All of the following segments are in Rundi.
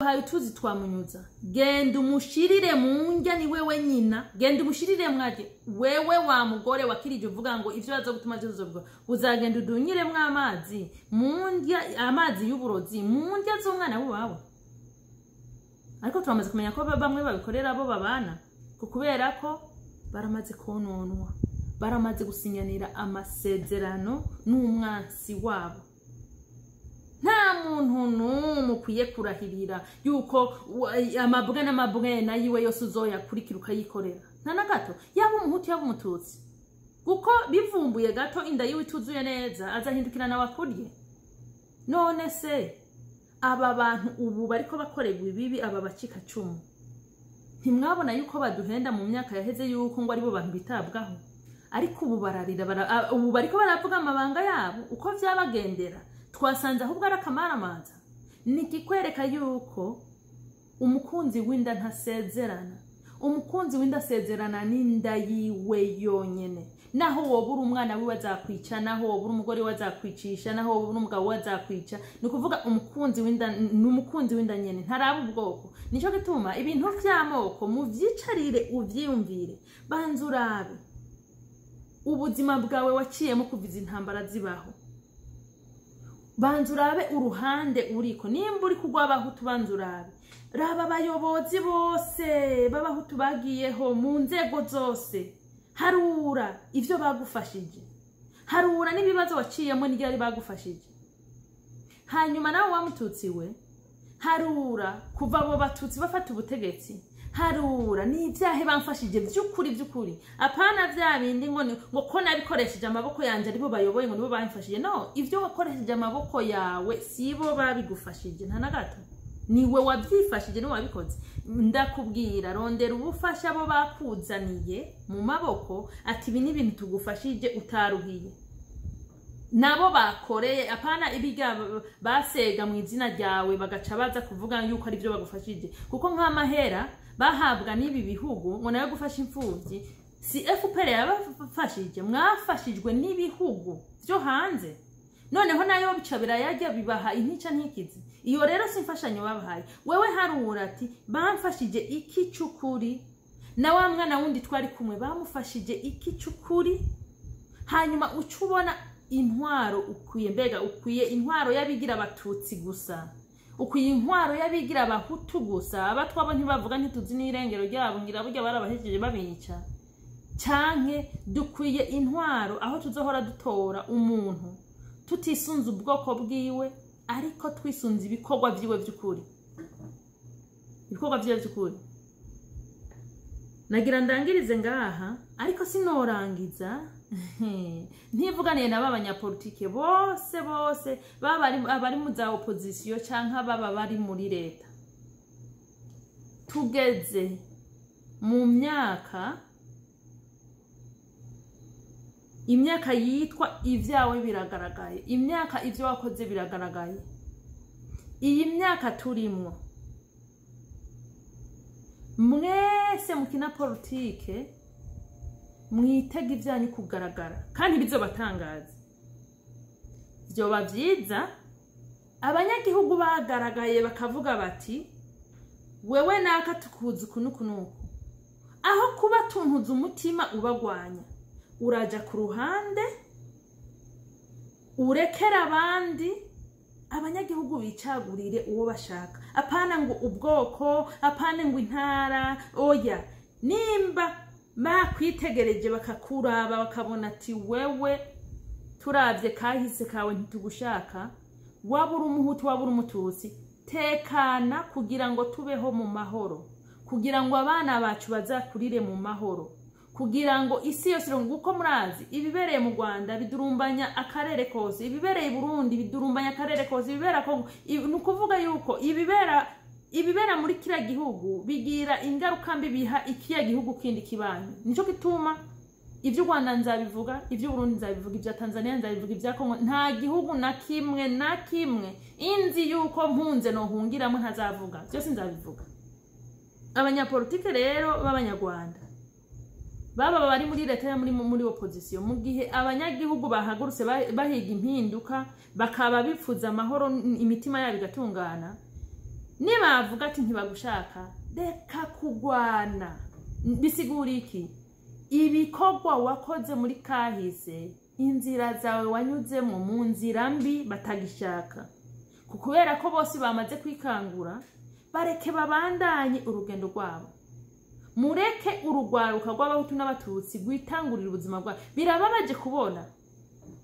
hayi tuzi twamunyuza genda umushirire mu ndya ni wewe nyina genda umushirire mwaje wewe wa mugore wakirije uvuga ngo ivyo bazo gutuma cyo uzagenda udunyire mwa amazi mu ndya amazi y'uburozi mu ndya z'umwana wawe ariko turamaze kumenya ko bamwe babikorera abo babana kubera ko baramaze kononwa baramaze gusinyanira amasezerano n'umwansi wabo nta muntu n'umukwiye kurahirira yuko amabwe n'amabwe nayiwe yose uzoyakurikira ukayikorera nta na gato yaba umuhutu yaba umututsi kuko bivumbuye gato inda yiwe ituzuye neza azahindukira nawe akurye none se aba bantu ubu bariko bakorerwa ibibi aba bacika cumu ntimwabona yuko baduhenda mu myaka yaheze yuko ngo ari bo bantu bitabwaho ariko ubu bararira ubu bariko baravuga amabanga yabo uko vyabagendera twasanze ahubwo arakamaramanza nikikwereka yuko umukunzi w'inda ntasezerana umukunzi w'inda asezerana n'inda yiwe yonyene naho wobura umwana wiwe azakwica naho wobura umugore we azakwicisha naho wobura umugabo we azakwica ni kuvuga umukunzi w'inda n'umukunzi w'inda nyene ntaraba ubwoko nico gituma ibintu vy'amoko mu vyicarire uvyiyumvire banza urabe ubuzima bwawe waciyemo kuviza intambara zibaho banza urabe uruhande uriko nimba uri kugwa abahutu banza urabe raba abayobozi bose b'abahutu bagiyeho mu nzego zose harura ivyo bagufashije harura n'ibibazo waciyemo n'iryari bagufashije hanyuma nawe wamututsi we harura kuva abo batutsi bafata ubutegetsi harura n'ivyahe bamfashije by'ukuri apana vya bindi ngo ko nabikoresheje amaboko yanje aribo bayoboye ngo nibo bamfashije no ivyo wakoresheje amaboko yawe sibo babigufashije nta na gato niwe wabyifashije niwe wabikoze ndakubwira rondera ubufasha abo bakuzaniye mu maboko ati ibi ni ibintu tugufashije utaruhiye nabo bakoreye apana ibiga basega mu izina ryawe bagaca baza kuvuga yuko ari byo bagufashije kuko nk'amahera bahabwa n'ibi bihugu ngo nayo gufasha imfuvyi si FPR yabafashije mwafashijwe n'ibihugu byo hanze noneho nayo bicabira yajya bibaha intica ntikizi iyo rero simfashanyo babahaye wewe harura ati bamfashije iki cukuri na wa mwana wundi twari kumwe bamufashije iki cukuri hanyuma ucubona intwaro ukwiye mbega ukwiye intwaro yabigira abatutsi gusa ukwiye intwaro yabigira abahutu gusa abatwabo ntibavuga ntituzi n'irengero ryabo ngira burya barabahejeje babica canke dukwiye intwaro aho tuzohora dutora umuntu tutisunze ubwoko bwiwe ariko twisunze ibikorwa vyiwe by'ukuri ibikorwa vyiwe by'ukuri nagira ndangirize ngaha ariko sinorangiza ntivuganiye na babanyapolitike bose baba abari mu za opposition canka baba bari muri leta tugeze mu imyaka yitwa ivyawe biragaragaye imyaka ivyo wakoze biragaragaye iyi myaka turimwo mwese mukina politike mwitega ivyanyu kugaragara kandi bizobatangaza vyoba vyiza abanyagihugu bagaragaye bakavuga bati wewe naka tukuzi kunukunuku aho kuba tuntuza umutima ubagwanya uraja ku ruhande urekera abandi abanyagihugu bicagurire uwo bashaka apana ngo ubwoko apana ngo intara oya nimba bakwitegereje bakakuraba bakabona ati wewe turavye kahise kawe ntitugushaka wabura umuhutu wabura umututsi tekana kugira ngo tubeho mu mahoro kugira ngo abana bacu bazakurire mu mahoro kugira ngo isi yose nguko murazi ibibereye mu Rwanda bidurumbanya akarere kose ibibereye i Burundi bidurumbanya akarere kose ibibera Kongo nukuvuga yuko ibibera muri kira gihugu bigira ingaruka mbi biha ikiya gihugu kindi kibanyu nico gituma ivyo Rwanda nzabivuga ivyo Burundi nzabivuga ivyo Tanzania nzabivuga ivyo Kongo nta gihugu na kimwe inzi yuko mpunze no hungiramo ntazavuga byose nzabivuga abanyapolitike rero b'abanyarwanda baba bari muri leta ya muri opposition mu gihe abanyagihugu bahagurutse bahiga impinduka bakaba bifuza amahoro imitima yabo igatungana nibavuga ati ntibagushaka reka kugwana. Bisigura iki? Ibikorwa wakoze muri kahise, inzira zawe wanyuzemo mu nzira mbi batagishaka, kubera ko bose bamaze kwikangura. Bareke babandanye urugendo rwabo, mureke urugwaruka rw'abahutu n'abatutsi gwitangurira ubuzima bwabo. Birababaje kubona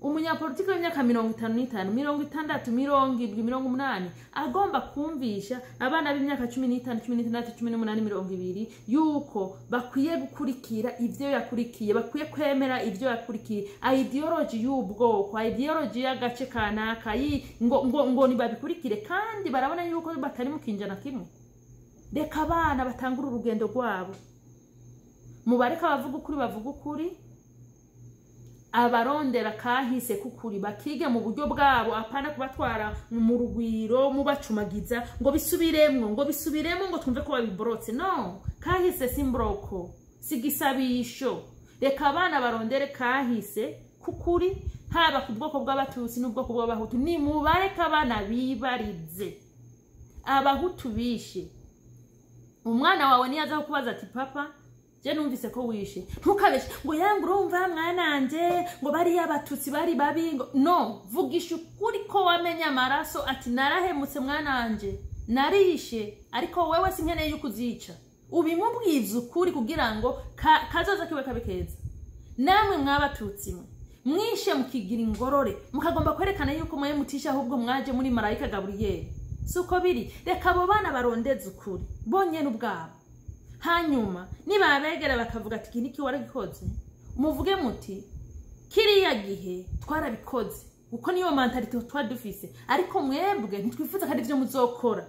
umunyapolitiki w'imyaka 55, 60, 70, 80 agomba kumvisha abana b'imyaka 15, 16, 18, 20 yuko bakwiye gukurikira ivyo yakurikiye, bakwiye kwemera ivyo yakurikiye. Ideology y'ubwoko, ideology y'agace kanaka ngo nibabikurikire, kandi barabona yuko batari mu kinjana kimwe. Reka abana batangura urugendo rwabo, mubareka bavuga ukuri, abarondera kahise kukuri bakige mu buryo bwabo, apana kubatwara mu rugwiro mubacumagiza ngo bisubiremwo ngo twumve ko babiborotse. No, kahise simbroko, sigisabisho. Reka abana barondere kahise kukuri, haba ku bwoko bw'abatutsi n'ubwoko bw'abahutu. Ni mubareka abana bibarize. Abahutu bishe, umwana wawe niyaza kubaza ati papa je numvise ko wishe, ntukabeshe ngo yangu urumva mwananje ngo bari abatutsi bari babi. No, vugisha ukuri ko wamenya amaraso ati narahemutse mwananje narishe, ariko wewe sinkeneye yukuzica. Ubimubwiza ukuri kugira ngo kazoza kiwe kabekeza. Namwe mwabatutsi mwishe mukigira ingorore, mukagomba kwerekana yuko mwe mutisha, ahubwo mwaje muri marayika Gabriel. Suko biri. Reka abo bana barondeze ukuri bonye n'ubwabo. Hanyuma nibabegera bakavuga ati iki niki waragikoze, muvuge muti kiriya gihe twarabikoze uko niyo mentality twadufise, ariko mwebwe ntitwifuza kandi ivyo muzokora.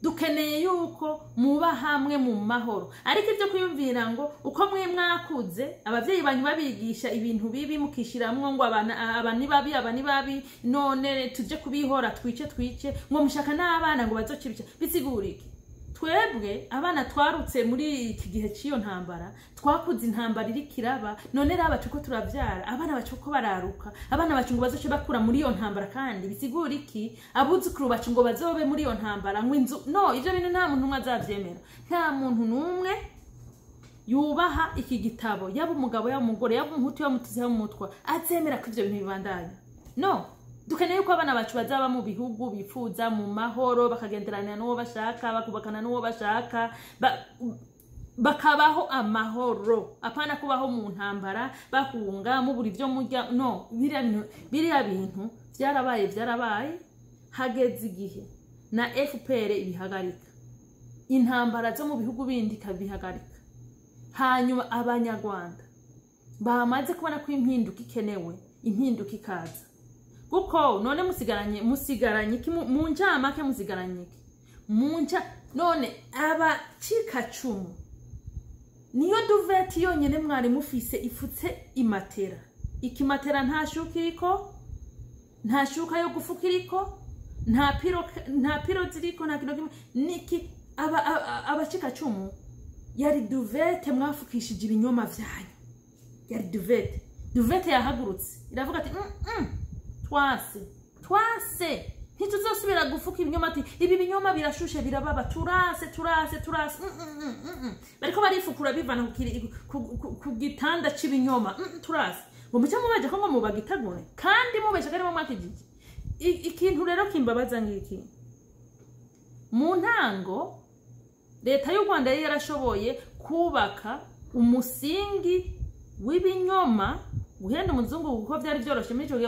Dukeneye yuko muba hamwe mu mahoro. Ariko ivyo kwiyumvira ngo uko mwe mwakuze abavyeyi banyu babigisha ibintu bibi mukishiramwo ngo abani babi none tuje kubihora twice ngo mushaka n'abana ngo bazokirica. Bisigura iki? Twebwe abana twarutse muri iki gihe ciyo ntambara, twakuze intambara iri kiraba, none raba cuko turavyara abana bacuko bararuka, abana bacu ngo bazoce bakura muri iyo ntambara. Kandi bisigura iki? Abuzukuru bacu ngo bazobe muri iyo ntambara ngo inzu. No, ivyo bintu nta muntu umwe azavyemera. Nta muntu numwe yubaha iki gitabo, yaba umugabo yaba umugore yaba umuhutu yaba umututsi yaba umutwa, azemera ko ivyo bintu bibandanya. No, dukeneye yuko abana bacu bazaba mu bihugu bifuza mu mahoro, bakagenderana n'uwo bashaka, bakubakana n'uwo bashaka, bakabaho amahoro, apana kubaho mu ntambara bahunga mu buri byo mujya. No, biriya bintu byarabaye. Hageze igihe na FPR ibihagarika, intambara zo mu bihugu bindi kabihagarika. Hanyuma abanyarwanda bamaze kubona ko impinduka ikenewe, impinduka ikaza. Kuko none musigaranye iki mu njamake, musigaranye iki munja. None abacikacumu niyo duveti yonyene mwari mufise ifutse imatera. Ikimatera nta shuka iriko, nta shuka yo gufuka iriko, nta piro ziriko, nta kintu kimwe. Niki abacikacumu yari duvete mwafukishije ibinyoma vyanyu. Yari duvete yahagurutse iravuga ati twase ntituzosubira gufuka ibinyoma. Ati ibi binyoma birashushe birababa, turase. Bariko barifukura bivana ku gitanda c'ibinyoma. Turase ngo mucyo mubaje ko ngo mubagitagure kandi mubeje kari mu mwakijije. Ikintu rero kimbabaza ngiki, mu ntango leta y'u Rwanda yari yarashoboye kubaka umusingi w'ibinyoma, guhenda umuzungu kuko byari byoroshe muri cyo gihe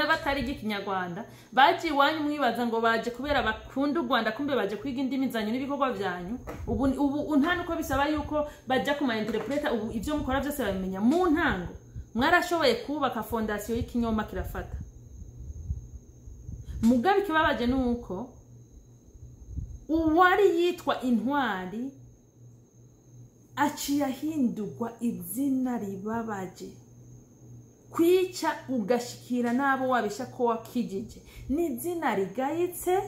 batari gikinyarwanda. Baje iwanyu mwibaza ngo baje kubera bakunda u Rwanda, kumbe baje kwiga indimi zanyu n'ibikorwa byanyu. Ubu nta nuko bisaba yuko bajya kuma interpreter. Ubu ivyo mukora byose babimenya. Mu ntango mwarashoboye kubaka fondation y'ikinyoma kirafata. Mugabe kibabaje nuko uwari yitwa intwari aciye ahindurwa izina ribabaje. Kwica ugashikira nabo wabesha ko wakijije ni izina rigayitse.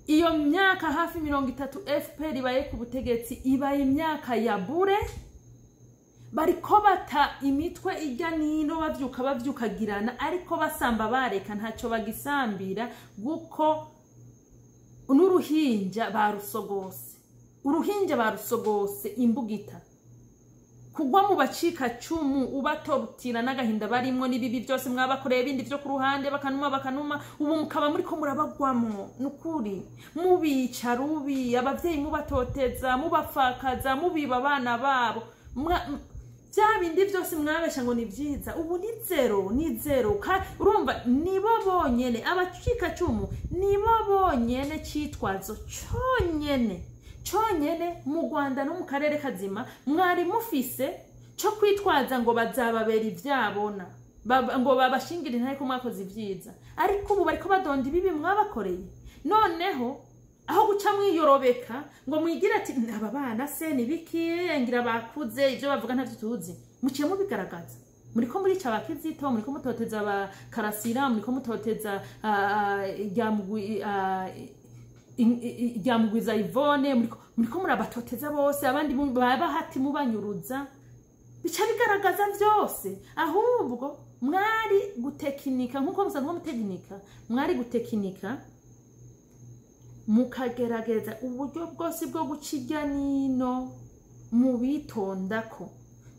Iyo myaka hafi 30 FPR ibaye ku butegetsi, ibaye imyaka ya bure. Bariko bata imitwe ijya nino bavyukagirana, ariko basamba bareka ntacyo bagisambira guko n'uruhinja barusogose, uruhinja barusogose imbugita, kugwa mu bacika cumu ubatorutira n'agahinda barimwo n'ibibi byose mwabakoreye bindi byo ku ruhande bakanuma ubu mukaba muri ko murabagwamwo nukuri mubica rubi abavyeyi mubatoteza mubafakaza mubiba abana babo bya bindi byose mwabesha ngo ni byiza ubu ni zero urumva nibo bonyene abacika cumu nibo bonyene citwazo cyonyene mu Rwanda no mu karere kazima mwari mufise cyo kwitwaza ngo bazababera ivyabona ngo babashingire ntaye ko mwakoze ivyiza ariko ubu bariko badonda ibibi mwabakoreye noneho aho guca mwiyorobeka ngo mwigira ati aba bana se nibiki ngira bakuze ivyo bavuga ntavyo tuzi muciye mubigaragaza muriko murica abakizito muriko mutoteza abakarasira muriko mutoteza Ryamugwiza Yvonne muriko murabatoteza bose abandi baba hati mubanyuruza bica bigaragaza byose ahubwo mwari gutekinika nkuko musanzwe mutekinika mwari gutekinika mukagerageza uburyo bwose bwo gucijya nino mubitondako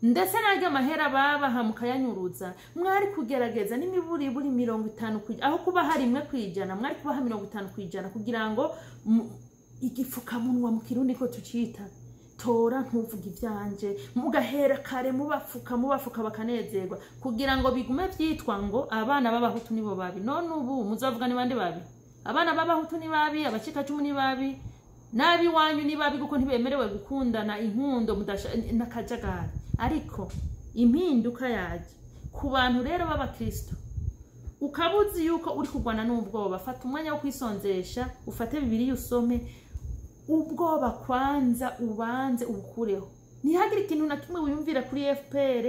ndetse naryo amahera babaha mukayanyuruza mwari kugerageza n'imiburi buri 50 aho kuba hari 1% mwari kubaha 50% kugira ngo igifukamunwa mu Kirundi ko tucita tora ntuvuga ivyanje mugahera kare mubafuka bakanezerwa kugira ngo bigume vyitwa ngo abana b'abahutu nibo babi none ubu muzavuga ni bande babi abana b'abahutu ni babi abacika cumu ni babi nabi wanyu ni babi kuko ntibemerewe gukundana inkundo n'akajagari ariko impinduka yaje ku bantu rero b'abakristo ukabuzi yuko uri kugwana n'ubwoba fata umwanya wo kwisonzesha ufate Bibiliya usome ubwoba kwanza ubanze ubukureho ntihagire ikintu na kimwe wiyumvira kuri FPR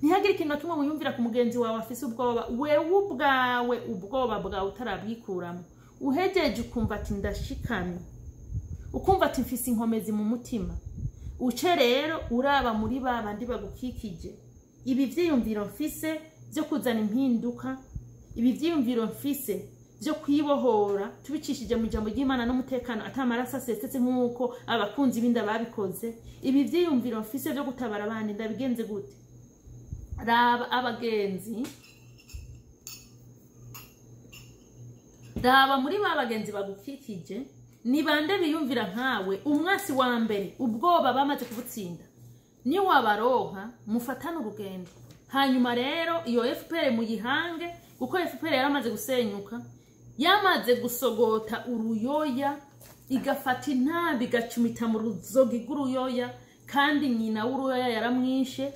ntihagire ikintu na kimwe wiyumvira ku mugenzi wawe afise ubwoba wewe ubwawe ubwoba bwawe utarabwikuramo uhejeje ukumva ati ndashikamye ukumva ati mfise inkomezi mu mutima uce rero uraba muri babandi bagukikije ibi vyiyumviro mfise byo kuzana impinduka ibi vyiyumviro mfise byo kwibohora tubicishije mu jambo ry'Imana n'umutekano atamarasa sesetse nk'uko abakunzi binda babikoze ibi vyiyumviro mfise byo gutabara abandi ndabigenze gute raba abagenzi raba muri babagenzi bagukikije ni bande biyumvira nkawe umwasi wa mbere ubwoba bamaze kubutsinda ni wabaronka mufatana urugendo hanyuma rero iyo FPR muyihange kuko FPR yaramaze gusenyuka yamaze gusogota uruyoya igafata intambi igacumita mu ruzogi rw'uruyoya kandi nyina w'uruyoya yaramwishe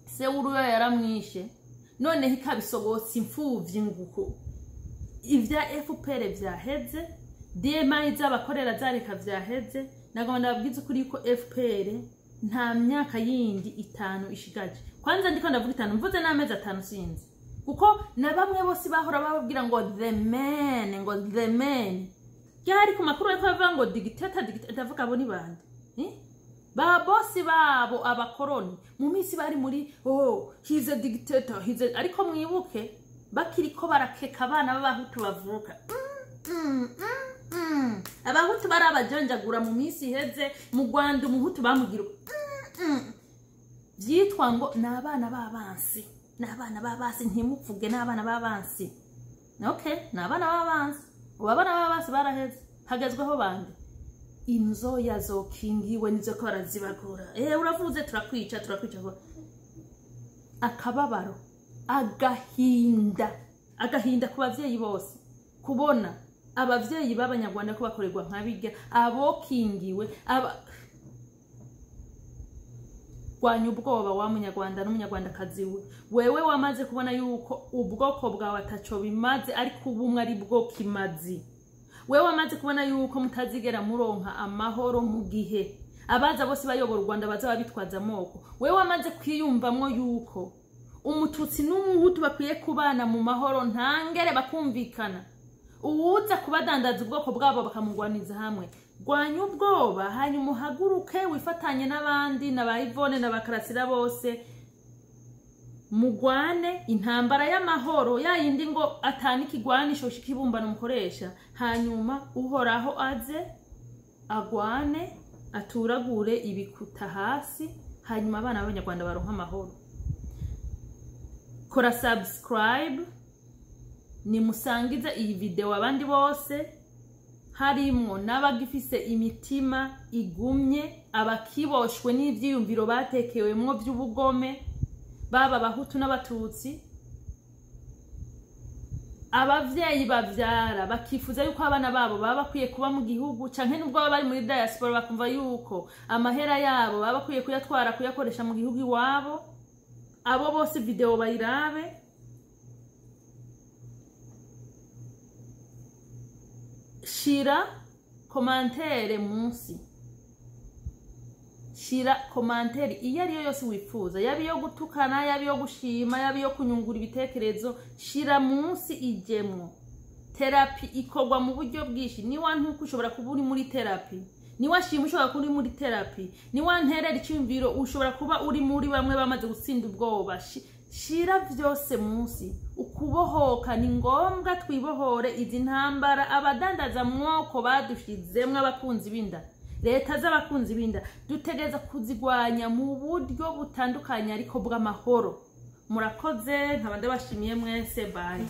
se w'uruyoya yaramwishe none ikabisogotsa imfuvyi nguko ivya FPR vyaheze DMI z'abakorera zareka vyaheze nagomba ndabwiza ukuri ko FPR nta myaka yindi 5 ishigaje kwanza ndiko ndavuga 5 mvuze n'amezi 5 sinzi kuko na bamwe bose bahora bababwira ngo the man yari ku makuru yo kuvuga ngo dictator ndavuga abo ni bande ba bosi babo abakoroni mu minsi bari muri he's a dictator ariko mwibuke bakiriko barakeka abana b'abahutu bavuka abahutu barabajonjagura mu minsi iheze mu Rwanda umuhutu bamugira byitwa ngo nabana babansi ntimuvuge nabana babansi okay nabana babansi ubabana babansi baraheze hagezweho bande inzoya zokingiwe nizo ko barazibagura uravuze turakwica akababaro agahinda ku bavyeyi bose kubona abavyeyi b'abanyarwanda ko bakorerwa nkabirya abokingiwe kwanya ubwoba wa munyarwanda n'umunyarwandakazi wewe wamaze kubona yuko ubwoko bwawe ataco bimaze ariko ubumwe ari bwo kimazi wewe wamaze kubona yuko mutazigera muronka amahoro mu gihe abaza bose bayobora u Rwanda bazaba bitwaza amoko wewe wamaze kwiyumvamwo yuko umututsi n'umuhutu bakwiye kubana mu mahoro ntangere bakumvikana uwuza kubadandaza ubwoko bwabo bakamugwaniza hamwe gwanya ubwoba hanyuma uhaguruke wifatanye n'abandi n'aba Yvonne n'abakarasira bose mugwane intambara y'amahoro yayindi ngo atani kigwanisho shikibumbano mukoresha, hanyuma uhoraho aze agwane aturagure ibikuta hasi, hanyuma abana b'Abanyarwanda baronka amahoro. Kora subscribe, ni musangiza iyi video abandi bose, harimwo n'abagifise imitima igumye, abakiboshwe n'ivyiyumviro batekewemwo vy'ubugome, baba Abahutu n'Abatutsi, abavyeyi bavyara bakifuza yuko abana babo baba bakwiye kuba mu gihugu, canke nubwo baba bari muri diaspora bakumva yuko amahera yabo baba bakwiye kuyatwara kuyakoresha mu gihugu iwabo. Abo bose video bayirabe. Shira komantere munsi, shira komantere iyo ariyo yose wifuza, yaba iyo gutukana, yaba iyo gushima, yaba iyo kunyungura ibitekerezo, shira munsi ijemwo. Therapy ikorwa mu buryo bwishi, ni wantu ushobora kuba uri muri therapy, ni washima ushobora kuba uri muri therapy, ni wanterera icyumviro ushobora kuba uri muri bamwe bamaze gutsinda ubwoba. Shira vyose munsi. Ukubohoka ni ngombwa, twibohore izi ntambara abadandaza mwoko badushizemwe abakunzi binda, leta z'abakunzi binda, dutegeza kuzigwanya mu buryo butandukanye ariko bw'amahoro. Murakoze, nkabande bashimiye mwese, bye.